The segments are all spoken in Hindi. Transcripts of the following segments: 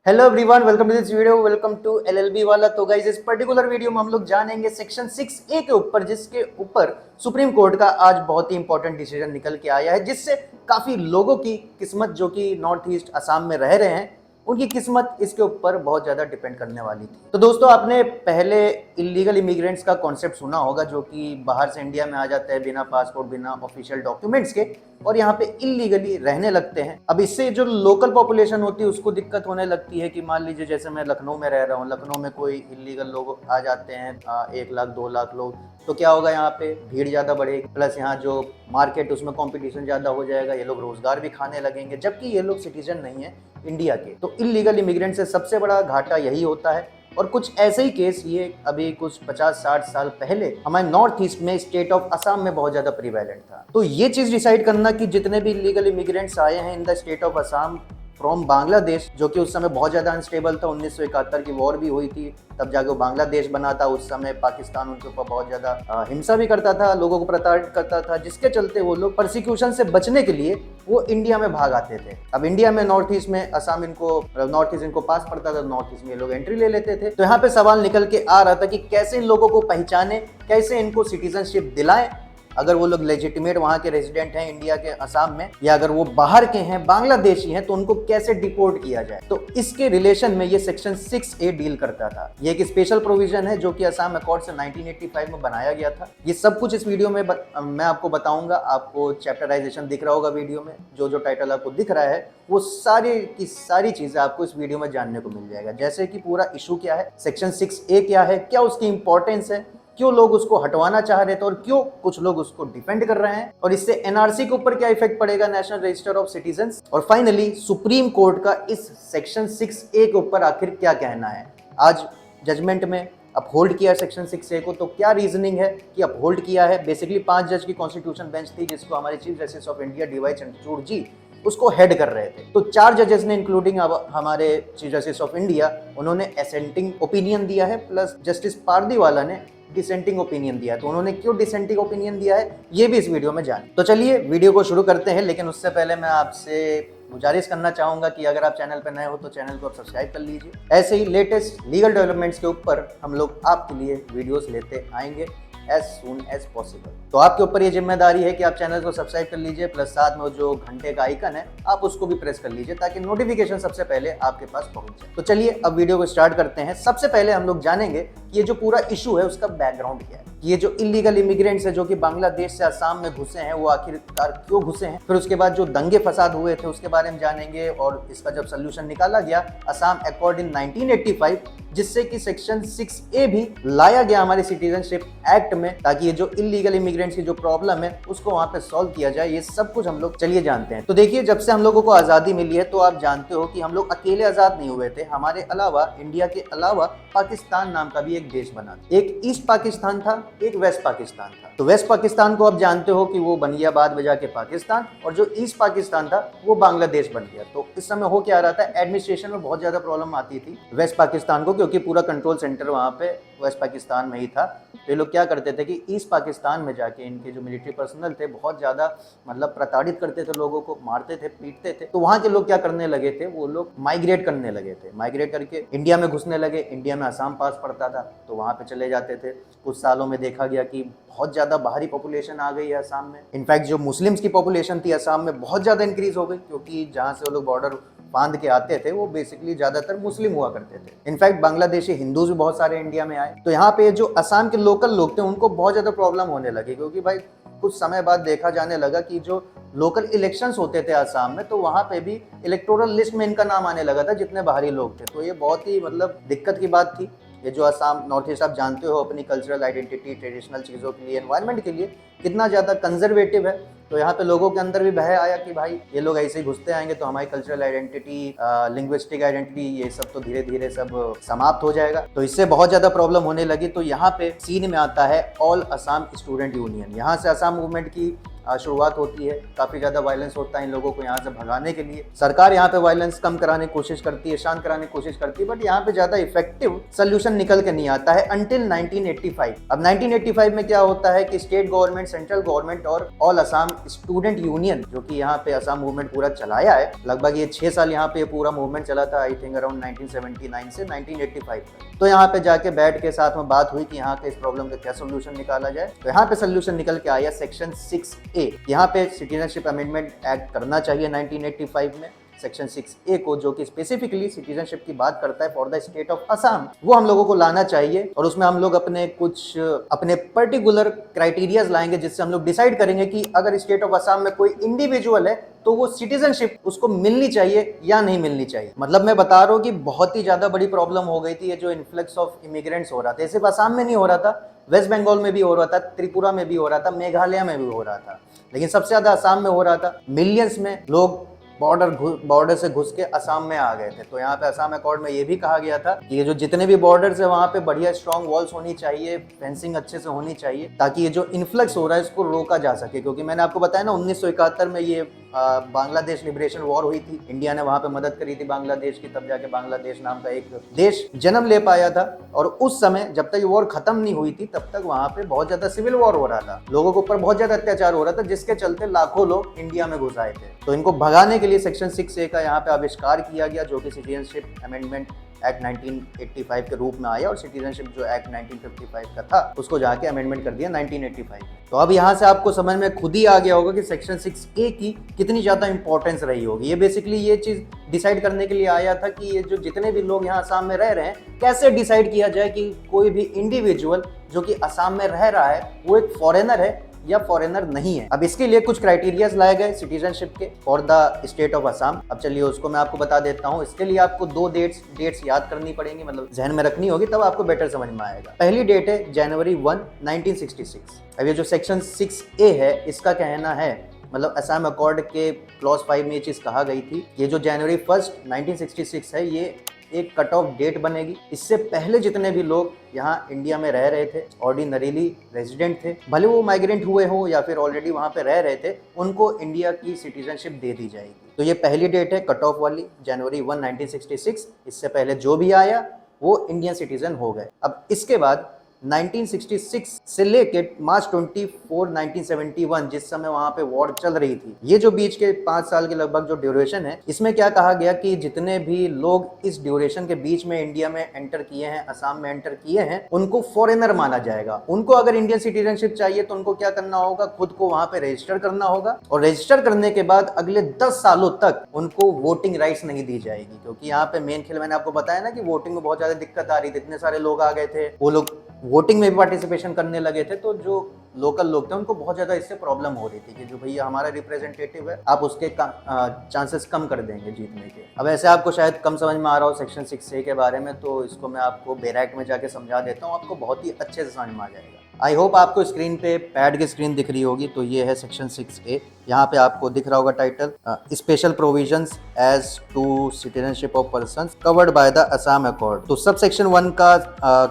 Hello everyone, welcome to this video. Welcome to LLB वाला। तो गाइस, इस पर्टिकुलर वीडियो में हम लोग जानेंगे सेक्शन 6A के ऊपर, जिसके ऊपर सुप्रीम कोर्ट का आज बहुत ही इंपॉर्टेंट डिसीजन निकल के आया है, जिससे काफी लोगों की किस्मत जो कि नॉर्थ ईस्ट असम में रह रहे हैं, उनकी किस्मत इसके ऊपर बहुत ज्यादा डिपेंड करने वाली थी। तो दोस्तों, आपने पहले इलीगल इमिग्रेंट्स का कॉन्सेप्ट सुना होगा, जो कि बाहर से इंडिया में आ जाते हैं बिना पासपोर्ट, बिना ऑफिशियल डॉक्यूमेंट्स के, और यहाँ पे इलीगली रहने लगते हैं। अब इससे जो लोकल पॉपुलेशन होती है उसको दिक्कत होने लगती है कि मान लीजिए जैसे मैं लखनऊ में रह रहा हूँ, लखनऊ में कोई इलीगल लोग आ जाते हैं 1 लाख 2 लाख लोग, तो क्या होगा, यहाँ पे भीड़ ज़्यादा बढ़ेगी, प्लस यहाँ जो मार्केट उसमें कंपटीशन ज़्यादा हो जाएगा, ये लोग रोजगार भी खाने लगेंगे, जबकि ये लोग सिटीजन नहीं है इंडिया के। तो इलीगल इमिग्रेंट से सबसे बड़ा घाटा यही होता है। और कुछ ऐसे ही केस ये अभी कुछ 50-60 साल पहले हमारे नॉर्थ ईस्ट में स्टेट ऑफ असम में बहुत ज्यादा प्रिवेलेंट था। तो ये चीज डिसाइड करना कि जितने भी इलीगल इमिग्रेंट्स आए हैं in the state of Assam from Bangladesh, जो कि उस समय बहुत ज्यादा अनस्टेबल था, 1971 की वॉर भी हुई थी, तब जाके वो बांग्लादेश बना था। उस समय पाकिस्तान उनके ऊपर बहुत ज्यादा हिंसा भी करता था, लोगों को प्रताड़ित करता था, जिसके चलते वो लोग परसिक्यूशन से बचने के लिए वो इंडिया में भाग आते थे। अब इंडिया में नॉर्थ ईस्ट में असम नॉर्थ ईस्ट इनको पास पड़ता था, नॉर्थ ईस्ट में लोग एंट्री ले लेते थे। तो यहाँ पे सवाल निकल के आ रहा था कि कैसे इन लोगों को पहचाने, कैसे इनको सिटीजनशिप दिलाएं, अगर वो लोग लेजिटिमेट वहां के रेजिडेंट हैं इंडिया के असम में, या अगर वो बाहर के हैं, बांग्लादेशी हैं, तो उनको कैसे डिपोर्ट किया जाए। तो इसके रिलेशन में ये सेक्शन 6A डील करता था। ये एक स्पेशल प्रोविजन है जो कि असम अकॉर्ड से 1985 में बनाया गया था। ये सब कुछ इस वीडियो में मैं आपको बताऊंगा। आपको चैप्टराइजेशन दिख रहा होगा वीडियो में, जो टाइटल आपको दिख रहा है वो सारी की सारी चीजें आपको इस वीडियो में जानने को मिल जाएगा। जैसे कि पूरा इशू क्या है, सेक्शन 6A क्या है, क्या उसकी इंपॉर्टेंस है, क्यों लोग उसको हटवाना चाह रहे थे और क्यों कुछ लोग उसको डिफेंड कर रहे हैं, और इससे एनआरसी के ऊपर क्या इफेक्ट पड़ेगा, नेशनल रजिस्टर ऑफ सिटीजंस, और फाइनली सुप्रीम कोर्ट का इस सेक्शन 6A के ऊपर आखिर क्या कहना है। आज जजमेंट में अपहोल्ड किया सेक्शन 6A को, तो क्या रीजनिंग है कि अपहोल्ड किया है। बेसिकली 5 जज की कॉन्स्टिट्यूशन बेंच थी, जिसको हमारे chief justice of India DY Chandrachud ji उसको हेड कर रहे थे। तो 4 जजेस ने इंक्लूडिंग हमारे चीफ जस्टिस ऑफ इंडिया, उन्होंने एसेंटिंग ओपिनियन दिया है, प्लस जस्टिस पारदीवाला ने डिसेंटिंग ओपिनियन दिया है। तो उन्होंने क्यों डिसेंटिंग ओपिनियन दिया है ये भी इस वीडियो में जाने। तो चलिए वीडियो को शुरू करते हैं, लेकिन उससे पहले मैं आपसे गुजारिश करना चाहूंगा कि अगर आप चैनल पर नए हो तो चैनल को आप सब्सक्राइब कर लीजिए। ऐसे ही लेटेस्ट लीगल डेवलपमेंट्स के ऊपर हम लोग आपके लिए वीडियोस लेते आएंगे as soon as possible। तो आपके ऊपर ये जिम्मेदारी है कि आप चैनल को सब्सक्राइब कर लीजिए, प्लस साथ में जो घंटे का आइकन है आप उसको भी प्रेस कर लीजिए, ताकि नोटिफिकेशन सबसे पहले आपके पास पहुंच जाए। तो चलिए अब वीडियो को स्टार्ट करते हैं। सबसे पहले हम लोग जानेंगे कि ये जो पूरा इशू है उसका बैकग्राउंड क्या है। ये जो इलीगल इमिग्रेंट्स है जो कि बांग्लादेश से असम में घुसे हैं, वो आखिरकार क्यों घुसे हैं। फिर उसके बाद जो दंगे फसाद हुए थे उसके बारे में जानेंगे, और इसका जब सोल्यूशन निकाला गया असम अकॉर्ड इन 1985, जिससे कि सेक्शन 6A भी लाया गया हमारे सिटीजनशिप एक्ट में, ताकि ये जो इलीगल इमिग्रेंट्स की जो प्रॉब्लम है उसको वहां पे सॉल्व किया जाए। ये सब कुछ हम लोग चलिए जानते हैं। तो देखिए, जब से हम लोगों को आजादी मिली है, तो आप जानते हो कि हम लोग अकेले आजाद नहीं हुए थे। हमारे अलावा, इंडिया के अलावा, पाकिस्तान नाम का भी एक देश बना था। एक ईस्ट पाकिस्तान था, एक वेस्ट पाकिस्तान था। तो वेस्ट पाकिस्तान को आप जानते हो कि वो बन गया बाद में जाके पाकिस्तान, और जो ईस्ट पाकिस्तान था वो बांग्लादेश बन गया। तो इस समय हो क्या रहा था, एडमिनिस्ट्रेशन में बहुत ज्यादा प्रॉब्लम आती थी वेस्ट पाकिस्तान को, क्योंकि पूरा कंट्रोल सेंटर वहां पे वेस्ट पाकिस्तान में ही था। तो ये लोग क्या करते थे कि ईस्ट पाकिस्तान में जाके इनके जो मिलिट्री पर्सनल थे बहुत ज्यादा प्रताड़ित करते थे, लोगों को मारते थे, पीटते थे। तो वहां के लोग क्या करने लगे थे, वो लोग माइग्रेट करने लगे थे। माइग्रेट करके इंडिया में घुसने लगे। इंडिया में असम पास पड़ता था तो वहां पे चले जाते थे। कुछ सालों में देखा गया कि बहुत ज्यादा बाहरी पॉपुलेशन आ गई है असम में। इनफैक्ट जो मुस्लिम्स की पॉपुलेशन थी असम में बहुत ज्यादा इंक्रीज हो गई, क्योंकि जहां से वो लोग बॉर्डर बांध के आते थे वो बेसिकली ज्यादातर मुस्लिम हुआ करते थे। इनफैक्ट बांग्लादेशी हिंदूज भी बहुत सारे इंडिया में आए। तो यहाँ पे जो असम के लोकल लोग थे उनको बहुत ज्यादा प्रॉब्लम होने लगी, क्योंकि भाई कुछ समय बाद देखा जाने लगा कि जो लोकल इलेक्शंस होते थे असम में, तो वहां पे भी इलेक्टोरल लिस्ट में इनका नाम आने लगा था जितने बाहरी लोग थे। तो ये बहुत ही दिक्कत की बात थी। ये जो असम, नॉर्थ ईस्ट, आप जानते हो अपनी कल्चरल आइडेंटिटी, ट्रेडिशनल चीज़ों के लिए, एनवायरनमेंट के लिए कितना ज़्यादा कंजर्वेटिव है। तो यहाँ पे लोगों के अंदर भी भय आया कि भाई ये लोग ऐसे ही घुसते आएंगे तो हमारी कल्चरल आइडेंटिटी, लिंग्विस्टिक आइडेंटिटी, ये सब तो धीरे धीरे सब समाप्त हो जाएगा। तो इससे बहुत ज़्यादा प्रॉब्लम होने लगी। तो यहाँ पे सीन में आता है ऑल असम स्टूडेंट यूनियन। यहाँ से असम मूवमेंट की शुरुआत होती है, काफी ज्यादा वायलेंस होता है इन लोगों को यहाँ से भगाने के लिए। सरकार यहाँ पे वायलेंस कम कराने की कोशिश करती है, शांत कराने की कोशिश करती है, बट यहाँ पे ज्यादा इफेक्टिव सोल्यूशन निकल के नहीं आता है अंटिल 1985। अब 1985 में क्या होता है कि स्टेट गवर्नमेंट, सेंट्रल गवर्नमेंट और ऑल असम स्टूडेंट यूनियन, जो कि यहाँ पे असम मूवमेंट पूरा चलाया है, लगभग ये 6 साल यहाँ पे पूरा मूवमेंट चला था, आई थिंक अराउंड 1979 से 1985 तक। तो यहाँ पे जाके बैठ के साथ में बात हुई कि यहाँ के इस प्रॉब्लम का क्या सोल्यूशन निकाला जाए। तो यहाँ पे सोल्यूशन निकल के आया सेक्शन 6A। यहाँ पे सिटीजनशिप अमेंडमेंट एक्ट करना चाहिए 1985 में, सेक्शन 6A को, जो कि स्पेसिफिकली सिटीजनशिप की बात करता है for the state of Assam, वो हम लोगों को लाना चाहिए। और उसमें हम लोग अपने पर्टिकुलर क्राइटेरियाज लाएंगे, जिससे हम लोग डिसाइड करेंगे कि अगर स्टेट ऑफ असम में कोई इंडिविजुअल है तो वो सिटीजनशिप उसको मिलनी चाहिए या नहीं मिलनी चाहिए। मतलब मैं बता रहा हूँ कि बहुत ही ज्यादा बड़ी प्रॉब्लम हो गई थी ये जो इन्फ्लक्स ऑफ इमिग्रेंट्स हो रहा था। सिर्फ असम में नहीं हो रहा था, वेस्ट बंगाल में भी हो रहा था, त्रिपुरा में भी हो रहा था, मेघालय में भी हो रहा था, लेकिन सबसे ज्यादा असम में हो रहा था। मिलियंस में लोग बॉर्डर से घुस के असम में आ गए थे। तो यहाँ पे असम अकॉर्ड में ये भी कहा गया था कि ये जो जितने भी बॉर्डर्स है वहाँ पे बढ़िया स्ट्रॉन्ग वॉल्स होनी चाहिए, फेंसिंग अच्छे से होनी चाहिए, ताकि ये जो इन्फ्लक्स हो रहा है इसको रोका जा सके। क्योंकि मैंने आपको बताया ना 1971 में ये बांग्लादेश लिबरेशन वॉर हुई थी, इंडिया ने वहां पे मदद करी थी बांग्लादेश की, तब जाके बांग्लादेश नाम का एक देश जन्म ले पाया था। और उस समय जब तक ये वॉर खत्म नहीं हुई थी तब तक वहां पे बहुत ज्यादा सिविल वॉर हो रहा था, लोगों के ऊपर बहुत ज्यादा अत्याचार हो रहा था, जिसके चलते लाखों लोग इंडिया में घुस आए थे। तो इनको भगाने के लिए सेक्शन 6A का यहाँ पे आविष्कार किया गया, जो कि सिटीजनशिप अमेंडमेंट एक्ट 1985 के रूप में आया, और सिटीजनशिप जो एक्ट 1955 का था उसको जाके अमेंडमेंट कर दिया 1985 में। तो अब यहाँ से आपको समझ में खुद ही आ गया होगा कि सेक्शन 6A की कितनी ज्यादा इंपॉर्टेंस रही होगी। ये बेसिकली ये चीज डिसाइड करने के लिए आया था कि ये जो जितने भी लोग यहाँ असम में रह रहे हैं, कैसे डिसाइड किया जाए कि कोई भी इंडिविजुअल जो कि असम में रह रहा है वो एक फॉरेनर है या फॉरेनर नहीं है। अब इसके लिए कुछ क्राइटेरियाज लाए गए सिटीजनशिप के for the state of Assam. अब चलिए उसको मैं आपको बता देता हूँ। इसके लिए आपको 2 डेट्स याद करनी पड़ेंगी, मतलब जहन में रखनी होगी, तब आपको बेटर समझ में आएगा। पहली डेट है जनवरी 1, 1966। अब ये जो सेक्शन 6A है इसका कहना है, मतलब असम अकॉर्ड के क्लॉज 5 में ये चीज कहा गई थी, ये जो जनवरी 1, 1966 है ये एक कट ऑफ डेट बनेगी। इससे पहले जितने भी लोग यहाँ इंडिया में रह रहे थे, ऑर्डिनरीली रेजिडेंट थे, भले वो माइग्रेंट हुए हो या फिर ऑलरेडी वहाँ पे रह रहे थे, उनको इंडिया की सिटीजनशिप दे दी जाएगी। तो ये पहली डेट है कट ऑफ वाली, जनवरी 1, 1966। इससे पहले जो भी आया वो इंडियन सिटीजन हो गए। अब इसके बाद 1966 से लेके मार्च 24, 1971, जिस समय वहां पे वॉर चल रही थी, ये जो बीच के 5 साल के लगभग जो ड्यूरेशन है, इसमें क्या कहा गया कि जितने भी लोग इस ड्यूरेशन के बीच में इंडिया में एंटर किए हैं, असम में एंटर किए हैं, उनको फॉरेनर माना जाएगा। उनको अगर इंडियन सिटीजनशिप चाहिए तो उनको क्या करना होगा, खुद को वहां पे रजिस्टर करना होगा, और रजिस्टर करने के बाद अगले 10 सालों तक उनको वोटिंग राइट्स नहीं दी जाएगी। क्योंकि यहाँ पे मेन खेल मैंने आपको बताया ना कि वोटिंग में बहुत ज्यादा दिक्कत आ रही थी, इतने सारे लोग आ गए थे, वो लोग वोटिंग में भी पार्टिसिपेशन करने लगे थे, तो जो लोकल लोग थे उनको बहुत ज्यादा इससे प्रॉब्लम हो रही थी कि जो भैया हमारा रिप्रेजेंटेटिव है, आप उसके चांसेस कम कर देंगे जीतने के। अब ऐसे आपको शायद कम समझ में आ रहा हो सेक्शन 6A के बारे में, तो इसको मैं आपको बैराक में जाके समझा देता हूँ, आपको बहुत ही अच्छे से समझ में आ जाएगा। आई होप आपको स्क्रीन पे पैड की स्क्रीन दिख रही होगी, तो ये है सेक्शन 6A। यहाँ पे आपको दिख रहा होगा title, special provisions as to citizenship of persons covered by the Assam accord. तो सब सेक्शन 1 का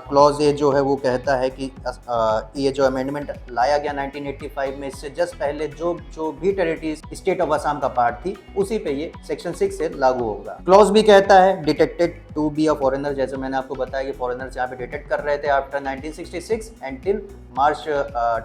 क्लॉज ए जो है वो कहता है कि ये जो अमेंडमेंट लाया गया 1985 में, इससे जस्ट पहले जो भी टेरिटरीज स्टेट ऑफ असम का पार्ट थी, उसी पे ये सेक्शन 6 से लागू होगा। क्लॉज भी कहता है detected to be a foreigner, जैसे मैंने आपको बताया कि फॉरेनर्स यहाँ पे डिटेक्ट कर रहे थे आफ्टर 1966 एंड टिल मार्च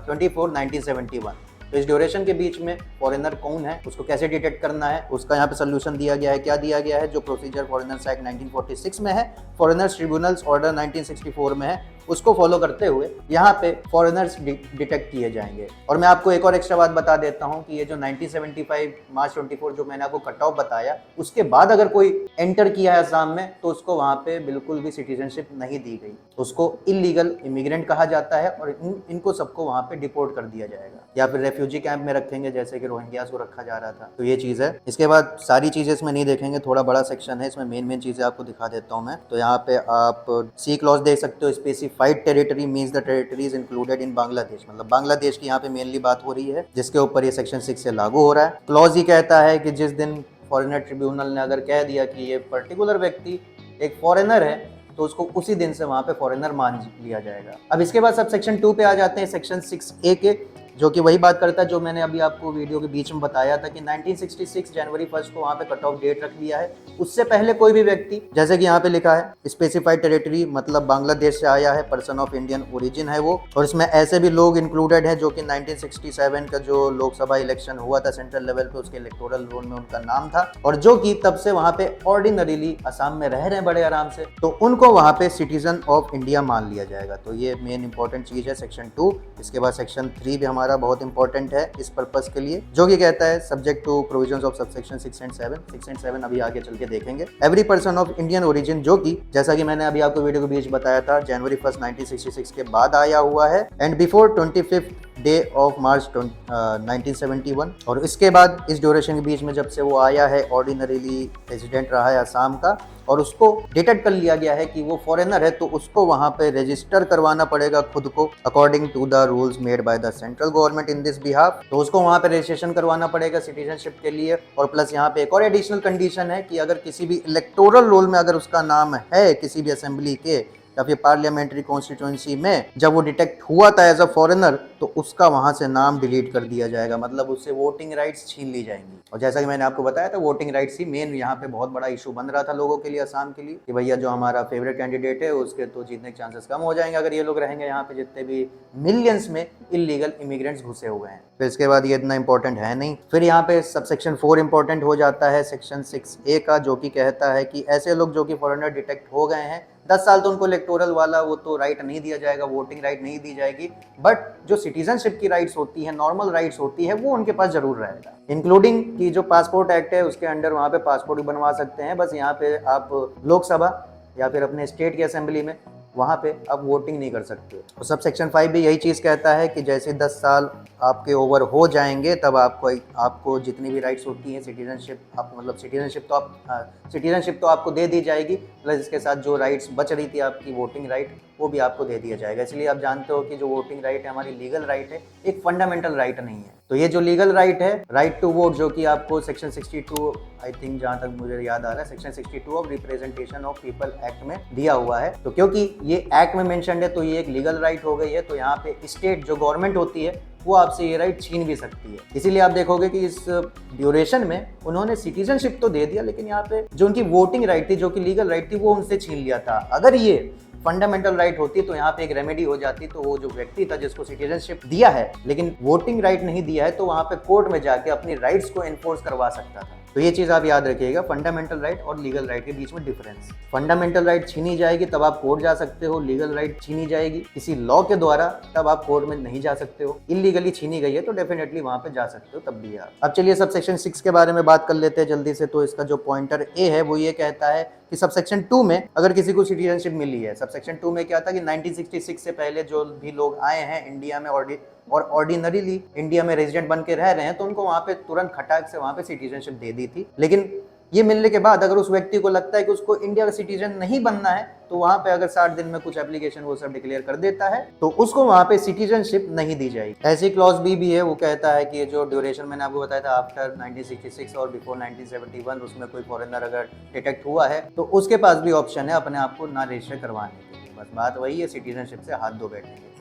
24, 1971। तो इस ड्यूरेशन के बीच में फॉरेनर कौन है, उसको कैसे डिटेक्ट करना है, उसका यहाँ पे सोल्यूशन दिया गया है। क्या दिया गया है, जो प्रोसीजर फॉरेनर्स एक्ट 1946 में है, फॉरेनर्स ट्रिब्यूनल्स ऑर्डर 1964 में है, उसको फॉलो करते हुए यहाँ पे फॉरेनर्स डिटेक्ट किए जाएंगे। और मैं आपको एक और एक्स्ट्रा बात बता देता हूँ कि ये जो 1975 मार्च 24 जो मैंने आपको कट ऑफ बताया, उसके बाद अगर कोई एंटर किया है असम में तो उसको वहाँ पे बिल्कुल भी सिटीजनशिप नहीं दी गई, उसको इलीगल इमिग्रेंट कहा जाता है और इनको सबको वहाँ पे डिपोर्ट कर दिया जाएगा या फिर रेफ्यूजी कैंप में रखेंगे, जैसे कि रोहिंग्यास को रखा जा रहा था। तो ये चीज़ है। इसके बाद सारी चीज़ें इसमें नहीं देखेंगे, थोड़ा बड़ा सेक्शन है, इसमें मेन चीज़ें आपको दिखा देता हूँ मैं। तो यहाँ पे आप सी क्लॉज देख सकते हो, specified territory means the territories included in Bangladesh, मतलब बांग्लादेश की यहाँ पे मेनली बात हो रही है, जिसके ऊपर ये सेक्शन 6 से लागू हो रहा है। क्लॉज ही कहता है कि जिस दिन फॉरेनर ट्रिब्यूनल ने अगर कह दिया कि ये पर्टिकुलर व्यक्ति एक फॉरेनर है, तो उसको उसी दिन से वहां पे फॉरेनर मान लिया जाएगा। अब इसके बाद सब सेक्शन 2 पे आ जाते हैं, सेक्शन 6A के। जो कि वही बात करता है जो मैंने अभी आपको वीडियो के बीच में बताया था कि 1966 जनवरी 1 को वहाँ पे कट ऑफ डेट रख दिया है। उससे पहले कोई भी व्यक्ति, जैसे कि यहाँ पे लिखा है स्पेसिफाइड टेरिटरी, मतलब बांग्लादेश से आया है, पर्सन ऑफ इंडियन ओरिजिन है वो, और इसमें ऐसे भी लोग इंक्लूडेड हैं जो कि 1967 का जो लोकसभा इलेक्शन हुआ था सेंट्रल लेवल पे, उसके इलेक्टोरल रोल में उनका नाम था, और जो कि तब से वहाँ पे ऑर्डिनरीली असम में रह रहे हैं बड़े आराम से, तो उनको वहाँ पे सिटीजन ऑफ इंडिया मान लिया जाएगा। तो ये मेन इंपॉर्टेंट चीज है सेक्शन 2। इसके बाद सेक्शन 3 भी हमारा बहुत इंपॉर्टेंट है इस पर्पस के लिए, जो कि कहता है subject to provisions of subsection 6 and 7। 6 and 7 अभी आगे चल के देखेंगे। Every person of Indian origin, जो कि जैसा कि मैंने अभी आपको वीडियो के बीच बताया था, जनवरी 1 1966 के बाद आया हुआ है, and before 25th day of March 1971, और इसके बाद इस ड्यूरेशन के बीच में जब से वो आया है ऑर्डिनरीली रेजिडेंट रहा है असम का, और उसको डिटेक्ट कर लिया गया है कि वो फॉरेनर है, तो उसको वहां पे रजिस्टर करवाना पड़ेगा खुद को according to the rules made by the central government in this behalf. तो उसको वहां पे रजिस्ट्रेशन करवाना पड़ेगा सिटीजनशिप के लिए। और प्लस यहाँ पे एक और एडिशनल कंडीशन है कि अगर किसी भी इलेक्टोरल रोल में अगर उसका नाम है किसी भी असेंबली के या फिर पार्लियामेंट्री कॉन्स्टिट्यूएंसी में, जब वो डिटेक्ट हुआ था एज अ फॉरेनर, तो उसका वहां से नाम डिलीट कर दिया जाएगा, मतलब उससे वोटिंग राइट्स छीन ली जाएंगी। और जैसा कि मैंने आपको बताया था, वोटिंग राइट्स ही मेन यहाँ पे बहुत बड़ा इशू बन रहा था लोगों के लिए असम के लिए, कि भैया जो हमारा फेवरेट कैंडिडेट है उसके तो जीतने के चांसेस कम हो जाएंगे अगर ये लोग रहेंगे यहाँ पे, जितने भी मिलियंस में इलीगल इमिग्रेंट्स घुसे हुए हैं। फिर इसके बाद ये इतना इंपॉर्टेंट है नहीं। फिर यहाँ पे सबसेक्शन 4 इंपॉर्टेंट हो जाता है सेक्शन 6A का, जो कि कहता है कि ऐसे लोग जो कि फॉरेनर डिटेक्ट हो गए हैं 10 साल, तो उनको इलेक्टोरल वाला वो तो राइट नहीं दिया जाएगा, वोटिंग राइट नहीं दी जाएगी, बट जो सिटीजनशिप की राइट्स होती है, नॉर्मल राइट्स होती है, वो उनके पास जरूर रहेगा, इंक्लूडिंग कि जो पासपोर्ट एक्ट है उसके अंडर वहाँ पे पासपोर्ट भी बनवा सकते हैं। बस यहाँ पे आप लोकसभा या फिर अपने स्टेट की असेंबली में वहाँ पे आप वोटिंग नहीं कर सकते। और सब सेक्शन 5 भी यही चीज़ कहता है कि जैसे 10 साल आपके ओवर हो जाएंगे तब आपको जितनी भी राइट्स होती हैं सिटीजनशिप, आप मतलब सिटीजनशिप तो आपको दे दी जाएगी, प्लस इसके साथ जो राइट्स बच रही थी आपकी वोटिंग राइट, वो भी आपको दे दिया जाएगा। इसलिए आप जानते हो कि जो वोटिंग राइट है हमारी लीगल राइट है, एक फंडामेंटल राइट नहीं है। तो ये जो लीगल राइट है, राइट टू वोट, जो कि आपको सेक्शन 62 आई थिंक, जहां तक मुझे याद आ रहा है, section 62 of representation of people act में दिया हुआ है। तो क्योंकि ये एक्ट में मेंशन्ड है तो ये एक लीगल राइट हो गई है। तो यहाँ पे स्टेट जो गवर्नमेंट होती है वो आपसे ये राइट छीन भी सकती है। इसीलिए आप देखोगे कि इस ड्यूरेशन में उन्होंने सिटीजनशिप तो दे दिया, लेकिन यहाँ पे जो उनकी वोटिंग राइट थी, जो कि लीगल राइट थी, वो उनसे छीन लिया था। अगर ये फंडामेंटल राइट होती तो यहाँ पे एक रेमेडी हो जाती, तो वो जो व्यक्ति था जिसको सिटीजनशिप दिया है लेकिन वोटिंग राइट नहीं दिया है, तो वहाँ पे कोर्ट में जाके अपनी राइट्स को एनफोर्स करवा सकता था। तो ये चीज आप याद रखिएगा, फंडामेंटल राइट और लीगल राइट के बीच में डिफरेंस। फंडामेंटल राइट छीनी जाएगी तब आप कोर्ट जा सकते हो, लीगल राइट छीनी जाएगी किसी लॉ के द्वारा तब आप कोर्ट में नहीं जा सकते हो। इलीगली छीनी गई है तो डेफिनेटली वहां पे जा सकते हो तब भी आप। अब चलिए सब सेक्शन 6 के बारे में बात कर लेते हैं जल्दी से। तो इसका जो पॉइंटर ए है वो ये कहता है कि सबसेक्शन 2 में अगर किसी को सिटीजनशिप मिली है, सबसेक्शन 2 में क्या था कि 1966 से पहले जो भी लोग आए हैं इंडिया में और ऑर्डिनरीली इंडिया में रेजिडेंट बन के रह रहे हैं, तो उनको वहां पे तुरंत खटाक से वहां पे सिटीजनशिप दे दी थी। लेकिन ये मिलने के बाद अगर उस व्यक्ति को लगता है कि उसको इंडिया का सिटीजन नहीं बनना है, तो वहां पे अगर 60 दिन में कुछ एप्लीकेशन वो सब डिक्लेयर कर देता है तो उसको वहां पे सिटीजनशिप नहीं दी जाएगी। ऐसी क्लॉज बी भी है, वो कहता है कि ये जो ड्यूरेशन मैंने आपको बताया था आफ्टर 1966 और बिफोर 1971, उसमें कोई फॉरेनर अगर डिटेक्ट हुआ है तो उसके पास भी ऑप्शन है अपने आप को ना रजिस्टर करवाने के लिए। बस बात वही है, सिटीजनशिप से हाथ धो बैठेंगे।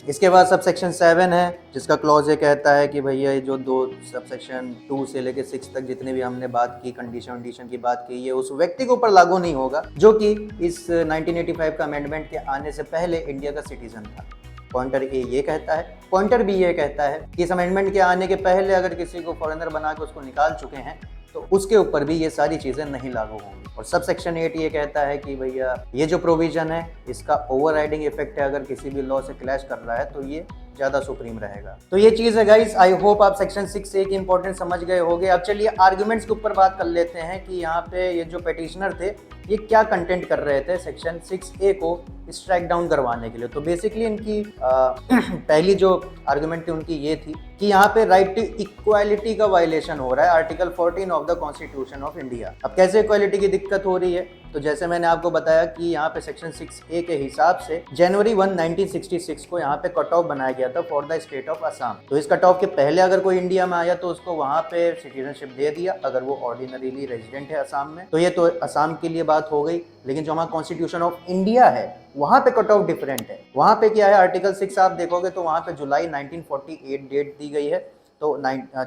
इसके बाद सबसेक्शन 7 है, जिसका क्लॉज ये कहता है कि भैया ये जो दो सबसेक्शन 2 से लेके 6 तक जितने भी हमने बात की, कंडीशन की बात की, ये उस व्यक्ति के ऊपर लागू नहीं होगा जो कि इस 1985 का अमेंडमेंट के आने से पहले इंडिया का सिटीजन था। पॉइंटर ए ये कहता है। पॉइंटर बी ये कहता है कि इस अमेंडमेंट के आने के पहले अगर किसी को फॉरेनर बना के उसको निकाल चुके हैं तो उसके ऊपर भी ये सारी चीजें नहीं लागू होंगी। और सब सेक्शन 8 ये कहता है कि भैया ये जो प्रोविजन है इसका ओवरराइडिंग इफेक्ट है, अगर किसी भी लॉ से क्लैश कर रहा है तो ये ज्यादा सुप्रीम रहेगा। तो ये चीज है गाइस, आई होप आप सेक्शन 6A की इंपॉर्टेंस समझ गए होंगे। अब चलिए आर्गुमेंट्स के ऊपर बात कर लेते हैं कि यहाँ पे ये जो पेटिशनर थे ये क्या कंटेंट कर रहे थे सेक्शन 6A को स्ट्राइक डाउन करवाने के लिए। तो बेसिकली इनकी पहली जो आर्गुमेंट थी उनकी ये थी कि यहाँ पे राइट टू इक्वालिटी का वायलेशन हो रहा है, article 14 of the constitution of India. अब कैसे इक्वालिटी की दिक्कत हो रही है तो जैसे मैंने आपको बताया कि यहाँ पे सेक्शन 6A के हिसाब से जनवरी 1, 1966 को यहाँ पे कट ऑफ बनाया गया था for the state of Assam. तो इस कट ऑफ के पहले अगर कोई इंडिया में आया तो उसको वहाँ पे सिटीजनशिप दे दिया अगर वो ऑर्डिनरीली रेजिडेंट है असम में। तो ये तो असम के लिए बात हो गई, लेकिन जो हमारा कॉन्स्टिट्यूशन ऑफ इंडिया है वहां पे कट ऑफ डिफरेंट है। वहां पे क्या है, आर्टिकल 6 आप देखोगे तो वहां पे जुलाई 1948 डेट दी गई है। तो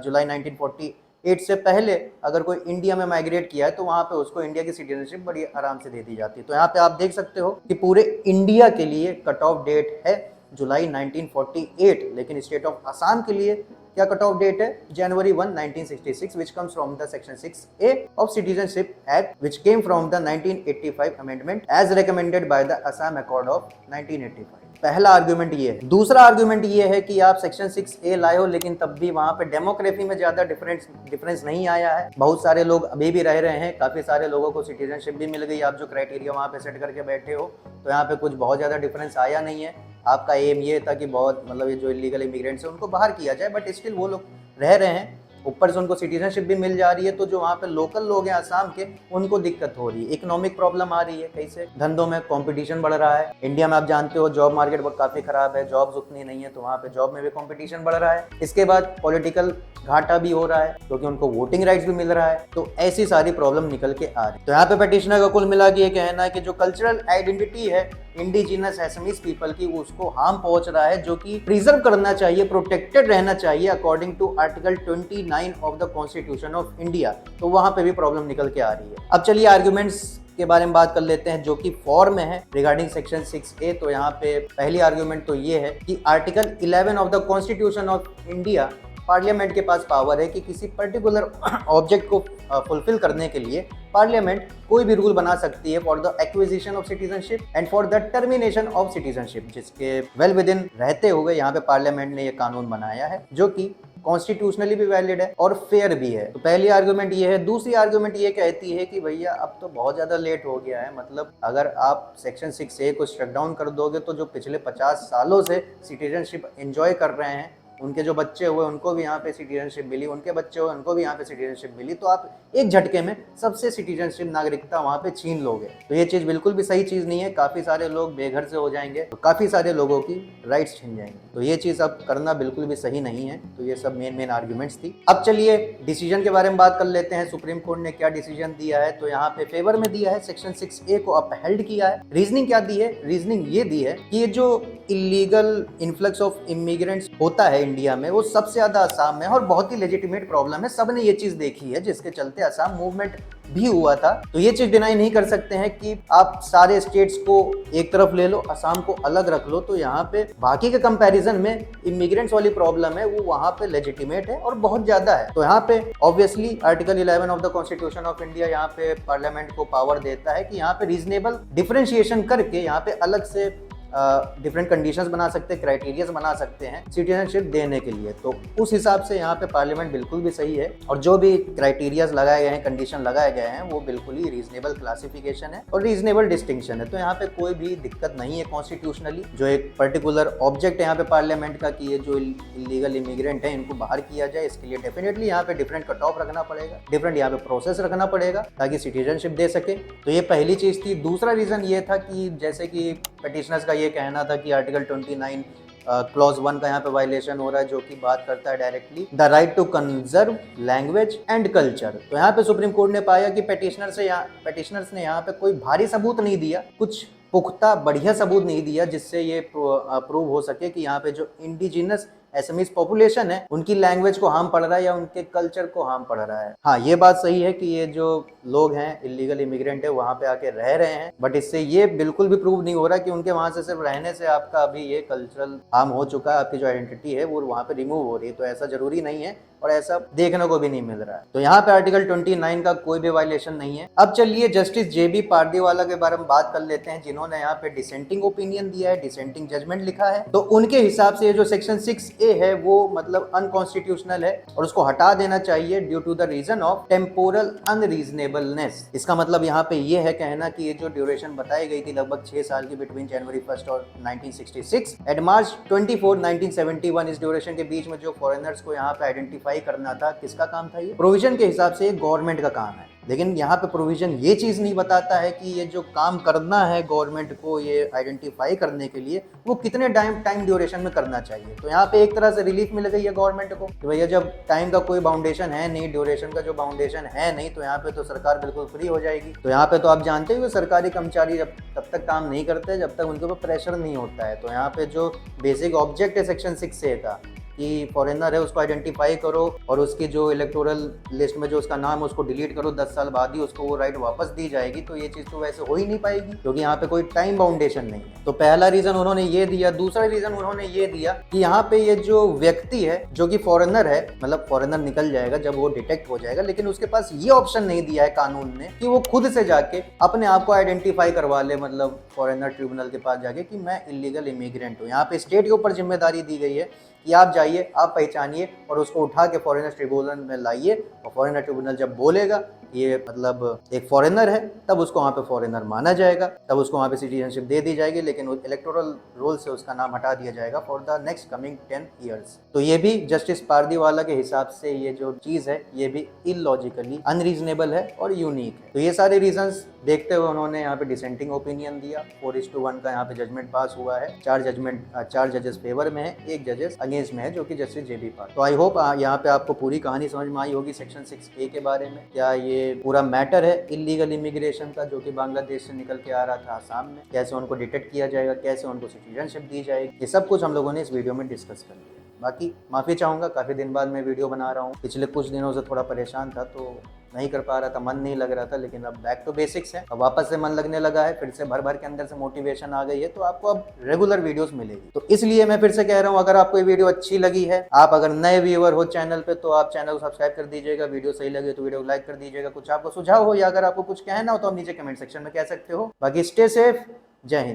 जुलाई 1948 से पहले अगर कोई इंडिया में माइग्रेट किया है तो वहां पे उसको इंडिया की सिटीजनशिप बड़ी आराम से दे दी जाती है। तो यहाँ पे आप देख सकते हो कि पूरे इंडिया के लिए कट ऑफ डेट है जुलाई 1948, लेकिन स्टेट ऑफ असम के लिए क्या कट ऑफ डेट है, जनवरी 1, 1966, which comes from the section 6A of Citizenship Act, which came from the 1985 amendment as recommended by the Assam Accord of 1985। पहला आर्गुमेंट ये है। दूसरा आर्गुमेंट ये है कि आप सेक्शन 6A लाए हो, लेकिन तब भी वहां पे डेमोग्राफी में ज्यादा डिफरेंस नहीं आया है। बहुत सारे लोग अभी भी रह रहे हैं, काफी सारे लोगों को सिटीजनशिप भी मिल गई। आप जो क्राइटेरिया वहां पे सेट करके बैठे हो तो यहाँ पे कुछ बहुत ज्यादा डिफरेंस आया नहीं है। आपका एम ये था कि बहुत मतलब ये जो इलीगल इमिग्रेंट्स है उनको बाहर किया जाए, बट स्टिल वो लोग रह रहे हैं, ऊपर से उनको सिटीजनशिप भी मिल जा रही है। तो जो वहाँ पे लोकल लोग हैं असम के, उनको दिक्कत हो रही है, इकोनॉमिक प्रॉब्लम आ रही है। कैसे, धंधों में कंपटीशन बढ़ रहा है। इंडिया में आप जानते हो जॉब मार्केट काफी खराब है, जॉब्स उतनी नहीं है, तो वहाँ पे जॉब में भी कंपटीशन बढ़ रहा है। इसके बाद पॉलिटिकल घाटा भी हो रहा है क्योंकि उनको वोटिंग राइट्स भी मिल रहा है। तो ऐसी सारी प्रॉब्लम निकल के आ रही। तो यहाँ पे पेटिशनर का कुल मिला के ये कहना है कि जो कल्चरल आइडेंटिटी है इंडिजिनस एसमीज पीपल की, उसको हार्म पहुंच रहा है, जो कि प्रिजर्व करना चाहिए, प्रोटेक्टेड रहना चाहिए according to article 29 of the constitution of India. तो वहां पे भी प्रॉब्लम निकल के आ रही है। अब चलिए आर्ग्यूमेंट्स के बारे में बात कर लेते हैं जो कि फॉर्म में है रिगार्डिंग सेक्शन 6A। तो यहाँ पे पहली आर्ग्यूमेंट तो ये है कि article 11 of the constitution of India, parliament के पास पावर है कि किसी पर्टिकुलर ऑब्जेक्ट को फुलफिल करने के लिए पार्लियामेंट कोई भी रूल बना सकती है for the acquisition of citizenship and for the termination of citizenship, जिसके वेल विद इन रहते हुए यहाँ पे पार्लियामेंट ने ये कानून बनाया है जो कि कॉन्स्टिट्यूशनली भी वैलिड है और फेयर भी है। तो पहली आर्गुमेंट ये है। दूसरी आर्गुमेंट ये कहती है कि भैया अब तो बहुत ज्यादा लेट हो गया है, मतलब अगर आप सेक्शन 6A को स्ट्रक डाउन कर दोगे तो जो पिछले 50 सालों से सिटीजनशिप एंजॉय कर रहे हैं, उनके जो बच्चे हुए उनको भी यहाँ पे सिटीजनशिप मिली, उनके बच्चे हुए उनको भी यहाँ पे सिटीजनशिप मिली, तो आप एक झटके में सबसे सिटीजनशिप नागरिकता वहाँ पे छीन लोगे। तो ये चीज़ बिल्कुल भी सही चीज़ नहीं है। काफ़ी सारे लोग बेघर से हो जाएंगे, तो काफ़ी सारे लोगों की राइट्स छीन जाएंगे। तो ये चीज़ अब करना बिल्कुल भी सही नहीं है। तो ये सब मेन आर्ग्यूमेंट्स थी। अब चलिए डिसीजन के बारे में बात कर लेते हैं। सुप्रीम कोर्ट ने क्या डिसीजन दिया है, तो यहाँ पे फेवर में दिया है, सेक्शन 6A को अपहेल्ड किया है। रीजनिंग क्या दी है, रीजनिंग ये दी है कि ये जो इलीगल इन्फ्लक्स ऑफ इमिग्रेंट्स होता है इंडिया में, वो सबसे ज्यादा असम में, और बहुत ही लेजिटिमेट प्रॉब्लम है, सबने ये चीज देखी है, जिसके चलते असम मूवमेंट भी हुआ था। तो ये चीज डिनाई नहीं कर सकते हैं कि आप सारे स्टेट्स को एक तरफ ले लो, असम को अलग रख लो। तो यहाँ पे बाकी के कंपैरिजन में इमिग्रेंट्स वाली प्रॉब्लम है वो वहाँ पे लेजिटिमेट है और बहुत ज्यादा है। तो यहाँ पे obviously article 11 of the constitution of India यहाँ पे पार्लियामेंट को पावर देता है कि यहाँ पे रीजनेबल डिफरेंशिएशन करके यहाँ पे अलग से डिफरेंट कंडीशंस बना सकते हैं, क्राइटेरियाज बना सकते हैं सिटीजनशिप देने के लिए। तो उस हिसाब से यहाँ पे पार्लियामेंट बिल्कुल भी सही है, और जो भी क्राइटेरियाज लगाए गए हैं, कंडीशन लगाए गए हैं, वो बिल्कुल ही रीजनेबल क्लासिफिकेशन है और रीजनेबल डिस्टिंक्शन है। तो यहाँ पे कोई भी दिक्कत नहीं है कॉन्स्टिट्यूशनली। जो एक पर्टिकुलर ऑब्जेक्ट है यहाँ पे पार्लियामेंट का कि ये जो इलीगल इमिग्रेंट है इनको बाहर किया जाए, इसके लिए डेफिनेटली यहाँ पे डिफरेंट कट ऑफ रखना पड़ेगा, डिफरेंट यहाँ पे प्रोसेस रखना पड़ेगा ताकि सिटीजनशिप दे सके। तो ये पहली चीज थी। दूसरा रीजन ये था कि जैसे कि पेटिशनर्स का ये कहना था कि आर्टिकल 29 क्लॉज 1 का यहाँ पे वायलेशन हो रहा है, जो कि बात करता है directly the right to conserve language and culture. तो यहाँ पे सुप्रीम कोर्ट ने पाया कि पेटिशनर्स ने यहाँ पे कोई भारी सबूत नहीं दिया, कुछ पुख्ता बढ़िया सबूत नहीं दिया जिससे ये प्रूव हो सके कि यहाँ पे जो इंडिजिनस एसमीज पॉपुलेशन है उनकी लैंग्वेज को हार्म पड़ रहा है या उनके कल्चर को हार्म पड़ रहा है। हाँ, ये बात सही है कि ये जो लोग हैं इलीगल इमिग्रेंट है वहां पे आके रह रहे हैं, बट इससे ये बिल्कुल भी प्रूव नहीं हो रहा कि उनके वहां से सिर्फ रहने से आपका अभी ये कल्चरल हार्म हो चुका है, आपकी जो आइडेंटिटी है वो वहां पे रिमूव हो रही है। तो ऐसा जरूरी नहीं है और ऐसा देखने को भी नहीं मिल रहा है। तो यहाँ पे आर्टिकल 29 का कोई भी वायलेशन नहीं है। अब चलिए जस्टिस JB पारदीवाला के बारे में बात कर लेते हैं, जिन्होंने यहाँ पे डिसेंटिंग ओपिनियन दिया है, डिसेंटिंग जजमेंट लिखा है। तो उनके हिसाब से ये जो सेक्शन 6A है वो मतलब अनकॉन्स्टिट्यूशनल है और उसको हटा देना चाहिए due to the reason of temporal unreasonableness. इसका मतलब यहाँ पे ये है कहना कि ये जो ड्यूरेशन बताई गई थी लगभग 6 साल की बिटवीन जनवरी 1 और 1966 एंड मार्च 24, 1971, इस ड्यूरेशन के बीच में जो फॉरेनर्स को यहाँ पे आइडेंटिफाई करना था, किसका काम था ये? प्रोविजन के हिसाब से गवर्नमेंट का काम है। लेकिन यहाँ पे प्रोविजन ये चीज़ नहीं बताता है कि ये जो काम करना है गवर्नमेंट को ये आइडेंटिफाई करने के लिए वो कितने टाइम ड्यूरेशन में करना चाहिए। तो यहाँ पे एक तरह से रिलीफ मिल गई है गवर्नमेंट को कि भैया जब टाइम का कोई बाउंडेशन है नहीं, ड्यूरेशन का जो बाउंडेशन है नहीं, तो यहाँ पे तो सरकार बिल्कुल फ्री हो जाएगी। तो यहाँ पे तो आप जानते हो सरकारी कर्मचारी जब तब तक काम नहीं करते जब तक उनके ऊपर प्रेशर नहीं होता है। तो यहाँ पे जो बेसिक ऑब्जेक्ट है सेक्शन 6A का कि फॉरेनर है उसको आइडेंटिफाई करो और उसकी जो इलेक्टोरल लिस्ट में जो उसका नाम है उसको डिलीट करो, 10 साल बाद ही उसको वो राइट वापस दी जाएगी। तो ये चीज़ तो वैसे हो ही नहीं पाएगी क्योंकि यहाँ पे कोई टाइम बाउंडेशन नहीं है। तो पहला रीजन उन्होंने ये दिया। दूसरा रीजन उन्होंने ये दिया कि यहाँ पे ये जो व्यक्ति है जो कि फॉरेनर है, मतलब फॉरेनर निकल जाएगा जब वो डिटेक्ट हो जाएगा, लेकिन उसके पास ये ऑप्शन नहीं दिया है कानून ने कि वो खुद से जाके अपने आप को आइडेंटिफाई करवा ले, मतलब फॉरेनर ट्रिब्यूनल के पास जाके कि मैं इलीगल इमिग्रेंट हूँ। यहाँ पे स्टेट के ऊपर जिम्मेदारी दी गई है कि आप जाइए, आप पहचानिए और उसको उठा के फॉरेनर ट्रिब्यूनल में लाइए और फॉरेनर ट्रिब्यूनल जब बोलेगा ये मतलब एक फॉरेनर है तब उसको वहाँ पे फॉरेनर माना जाएगा, तब उसको वहाँ पे सिटीजनशिप दे दी जाएगी, लेकिन इलेक्टोरल रोल से उसका नाम हटा दिया जाएगा for the next coming 10 years. तो ये भी जस्टिस पारदीवाला के हिसाब से ये जो चीज़ है ये भी इलॉजिकली अनरीजनेबल है और यूनिक है। तो ये सारे रीजंस देखते हुए उन्होंने यहाँ पे डिसेंटिंग ओपिनियन दिया। 4:1 का यहाँ पे जजमेंट पास हुआ है। 4 जजेस फेवर में है, 1 जजेस अगेंस्ट में है जो कि जस्टिस JB पाल। तो आई होप यहाँ पे आपको पूरी कहानी समझ में आई होगी सेक्शन 6A के बारे में। क्या ये पूरा मैटर है इलीगल इमिग्रेशन का जो कि बांग्लादेश से निकल के आ रहा था आसाम में, कैसे उनको डिटेक्ट किया जाएगा, कैसे उनको सिटीजनशिप दी जाएगी, ये सब कुछ हम लोगों ने इस वीडियो में डिस्कस कर लिया। बाकी माफ़ी चाहूँगा, काफ़ी दिन बाद मैं वीडियो बना रहा हूँ। पिछले कुछ दिनों से थोड़ा परेशान था तो नहीं कर पा रहा था, मन नहीं लग रहा था, लेकिन अब बैक टू बेसिक्स है, अब वापस से मन लगने लगा है, फिर से भर भर के अंदर से मोटिवेशन आ गई है, तो आपको अब रेगुलर वीडियोस मिलेगी। तो इसलिए मैं फिर से कह रहा हूँ, अगर आपको ये वीडियो अच्छी लगी है, आप अगर नए व्यूअर हो चैनल पे, तो आप चैनल को सब्सक्राइब कर दीजिएगा। वीडियो सही लगे तो वीडियो को लाइक कर दीजिएगा। कुछ आपको सुझाव हो या अगर आपको कुछ कहना हो तो आप नीचे कमेंट सेक्शन में कह सकते हो। बाकी स्टे सेफ, जय हिंद।